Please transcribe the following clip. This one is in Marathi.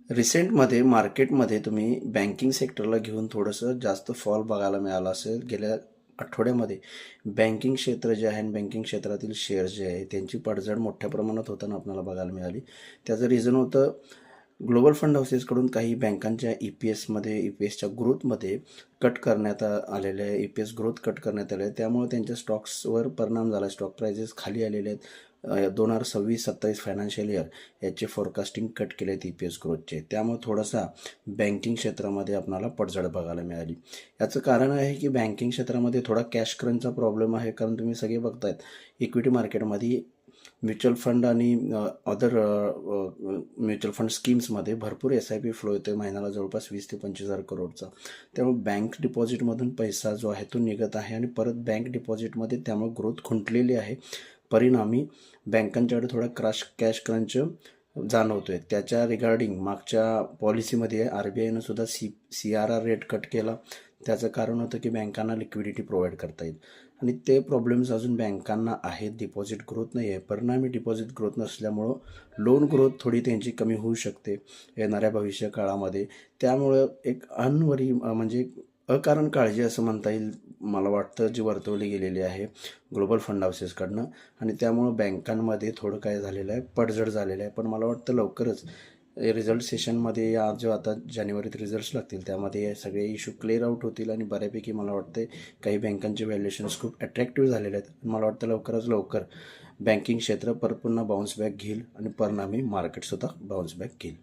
रिसेंटमध्ये मार्केटमध्ये तुम्ही बँकिंग सेक्टरला घेऊन थोडंसं जास्त फॉल बघायला मिळाला असेल. गेल्या आठवड्यामध्ये बँकिंग क्षेत्र जे आहे, बँकिंग क्षेत्रातील शेअर्स जे आहे त्यांची पडझड मोठ्या प्रमाणात होताना आपल्याला बघायला मिळाली. त्याचं रिझन होतं ग्लोबल फंड हाऊसेसकडून काही बँकांच्या ई पी एसच्या ग्रोथमध्ये कट करण्यात आलेले आहे. E P S growth cut करण्यात आले आहे. त्यामुळे त्यांच्या स्टॉक्सवर परिणाम झाला. स्टॉक प्राइजेस खाली आलेले आहेत. 2026-27 फायनान्शियल इयर याचे फोरकास्टिंग कट केले आहेत ई पी एस ग्रोथचे. त्यामुळे थोडासा बँकिंग क्षेत्रामध्ये आपल्याला पडझड बघायला मिळाली. याचं कारण आहे की बँकिंग क्षेत्रामध्ये थोडा कॅश क्रंचचा प्रॉब्लेम आहे. कारण तुम्ही सगळे बघतायत इक्विटी मार्केटमध्ये म्युच्युअल फंड आणि अदर म्युच्युअल फंड स्कीम्समध्ये भरपूर SIP फ्लो येतो आहे. महिन्याला जवळपास 20 ते 25,000 करोडचा. त्यामुळे बँक डिपॉझिटमधून पैसा जो आहे तो निघत आहे आणि परत बँक डिपॉझिटमध्ये त्यामुळे ग्रोथ खुंटलेली आहे. परिणामी बँकांच्याकडे थोडा कॅश क्रंच जाणवतो आहे. त्याच्या रिगार्डिंग मागच्या पॉलिसीमध्ये RBIनं सुद्धा CRR रेट कट केला. त्याचं कारण होतं की बँकांना लिक्विडिटी प्रोव्हाइड करता येईल आणि ते प्रॉब्लेम्स अजून बँकांना आहेत. डिपॉझिट ग्रोथ नाही आहे. परिणामी डिपॉझिट ग्रोथ नसल्यामुळं लोन ग्रोथ थोडी त्यांची कमी होऊ शकते येणाऱ्या भविष्य काळामध्ये. त्यामुळं एक म्हणजे अकारण काळजी असं म्हणता येईल मला वाटतं जी वर्तवली गेलेली आहे ग्लोबल फंड हाऊसेसकडनं. आणि त्यामुळं बँकांमध्ये थोडं काय झालेलं आहे, पडझड झालेलं आहे. पण मला वाटतं लवकरच रिझल्ट सेशनमध्ये या जो आता जानेवारीत रिझल्ट्स लागतील त्यामध्ये हे सगळे इश्यू क्लिअर आउट होतील आणि बऱ्यापैकी मला वाटतं काही बँकांचे व्हॅल्युएशन्स खूप अट्रॅक्टिव्ह झालेले आहेत. मला वाटतं लवकरच लवकर बँकिंग क्षेत्र परत पुन्हा बाउन्स बॅक घेईल आणि परिणामी मार्केटसुद्धा बाउन्स बॅक घेईल.